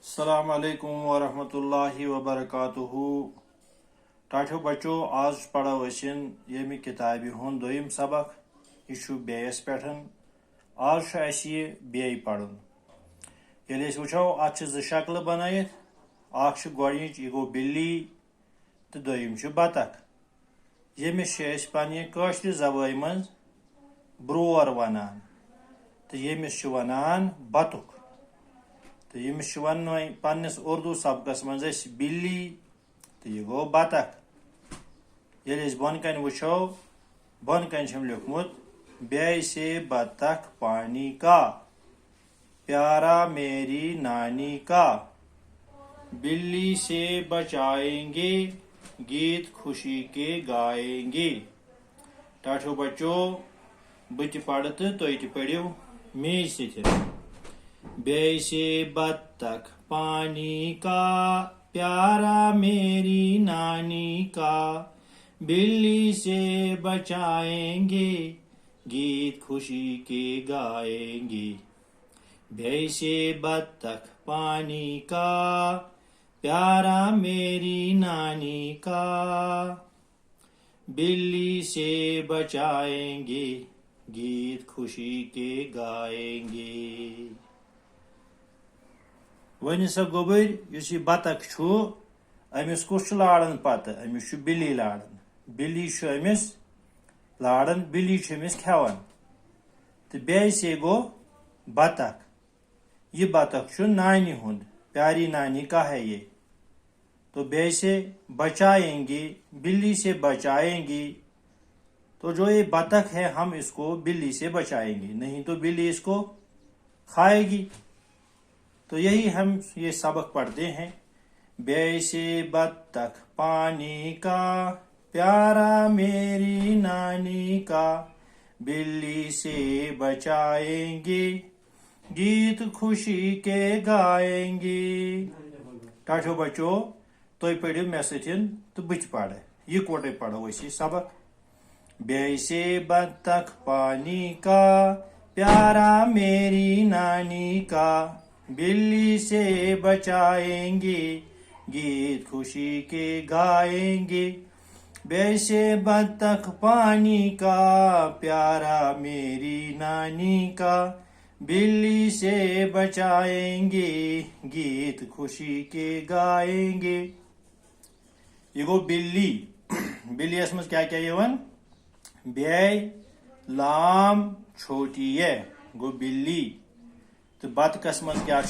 السلام علیکم ورحمۃ اللہ وبرکاتہ ٹاٹھو بچو آج پڑھو اسن یمہ کتابہ ہند دویم سبق یہ بیس پہ آج یہ بی پڑھن یل وچو ات ز شکل بنائت اخ گوڈنچ یہ گو بلی تو دویم بطخ یمس پنہ کاشر زبان من برور ونان تو یمس ونان بطخ تو یمس ون پنس اردو سبقس من بلی تو یہ گو بطخ یل بن کن وچو بن کن لکھمت بے سے بطخ پانی کا پیارا میری نانی کا بلی سے بچائیں گے گیت خوشی کے گائیں گے ٹاٹھو بچو بت پڑھ تو تھی پڑھو میج ست بے سے بطخ پانی کا پیارا میری نانی کا بلی سے بچائیں گے گیت خوشی کے گائیں گے بے سے بطخ پانی کا پیارا میری نانی کا بلی سے بچائیں گے گیت خوشی کے گائیں گے ون سا گوبر اس بطخ امس کس لاران پتہ امس بلی لاران بلی امس لاران بلی امس کھیوان تو بے سے گو بطخ یہ بطخ نانی ہند پیاری نانی کا ہے یہ تو بے سے بچائیں گے بلی سے بچائیں گے تو جو یہ بطخ ہے ہم اس کو بلی سے بچائیں گے نہیں تو بلی اس کو کھائے گی تو یہی ہم یہ سبق پڑھتے ہیں بے سے بطخ پانی کا پیارا میری نانی کا بلی سے بچائیں گے گیت خوشی کے گائیں گے ٹاٹھو بچو تھی پڑھو مے ستن تو بت پڑھ یہ کوٹے پڑھو اسی سبق بے سے بطخ پانی کا پیارا میری نانی کا بلی سے بچائیں گے گیت خوشی کے گائیں گے بے سے بطخ پانی کا پیارا میری نانی کا بلی سے بچائیں گے گیت خوشی کے گائیں گے یہ گو بلی بلی اس مز کیا یوان بے لام چھوٹی ہے گو بلی تو بطخس مز کیا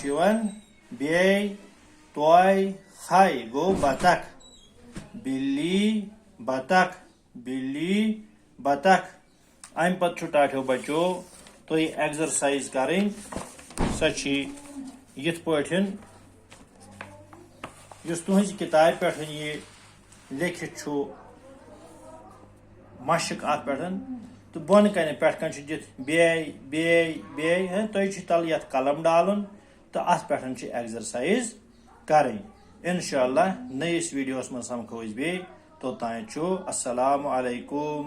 بے توئی خائی گو بطخ بلی بطخ بلی بطخ ام پتہ ٹاٹھو بچو تو ایگزرسائز کریں سچی یت پٹھن یس تہذ کتاب پہ یہ لکھت مشق ات پہ تو بن کن پہ دت بے تھی تل یت قلم ڈالن تو ات پہ ایگزرسائز کریں انشاءاللہ نئیس ویڈیوس من سمکھو بی توتان السلام علیکم